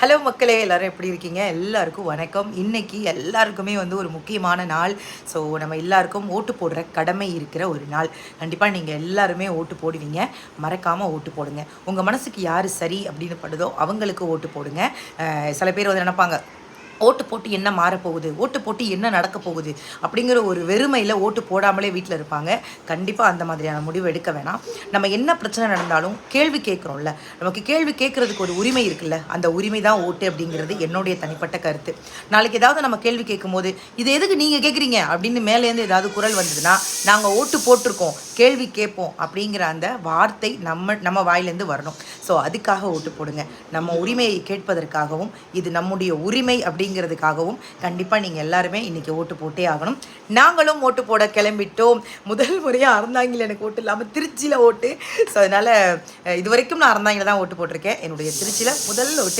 Hello மக்களே, எல்லாரும் எப்படி இருக்கீங்க? எல்லாருக்கும் வணக்கம். இன்னைக்கு எல்லாருக்குமே ஒரு முக்கியமான நாள். ஸோ நம்ம எல்லாருக்கும் ஓட்டு போடுற கடமை இருக்கிற ஒரு நாள். கண்டிப்பாக நீங்கள் எல்லாருமே ஓட்டு போடுவீங்க. மறக்காமல் ஓட்டு போடுங்க. உங்கள் மனசுக்கு யார் சரி அப்படின்னு படுதோ அவங்களுக்கு ஓட்டு போடுங்க. சில பேர் நினைப்பாங்க, ஓட்டு போட்டு என்ன மாறப்போகுது, ஓட்டு போட்டு என்ன நடக்க போகுது அப்படிங்கிற ஒரு வெறுமையில் ஓட்டு போடாமலே வீட்டில் இருப்பாங்க. கண்டிப்பாக அந்த மாதிரியான முடிவு எடுக்க வேணாம். நம்ம என்ன பிரச்சனை நடந்தாலும் கேள்வி கேட்குறோம்ல, நமக்கு கேள்வி கேட்குறதுக்கு ஒரு உரிமை இருக்குல்ல, அந்த உரிமை தான் ஓட்டு அப்படிங்கிறது என்னுடைய தனிப்பட்ட கருத்து. நாளைக்கு ஏதாவது நம்ம கேள்வி கேட்கும்போது இது எதுக்கு நீங்கள் கேட்குறீங்க அப்படின்னு மேலேருந்து ஏதாவது குரல் வந்ததுன்னா, நாங்கள் ஓட்டு போட்டிருக்கோம், கேள்வி கேட்போம் அப்படிங்கிற அந்த வார்த்தை நம்ம வாயிலேருந்து வரணும். ஸோ அதுக்காக ஓட்டு போடுங்க. நம்ம உரிமையை கேட்பதற்காகவும் இது நம்முடைய உரிமை அப்படிங்கிறதுக்காகவும் கண்டிப்பாக நீங்கள் எல்லாருமே இன்றைக்கி ஓட்டு போட்டே ஆகணும். நாங்களும் ஓட்டு போட கிளம்பிட்டோம். முதல் முறையாக அறந்தாங்கில் எனக்கு ஓட்டு இல்லாமல் திருச்சியில் ஓட்டு. ஸோ அதனால் இது வரைக்கும் நான் அறந்தாங்கில் தான் ஓட்டு போட்டிருக்கேன். என்னுடைய திருச்சியில் முதல் ஓட்டு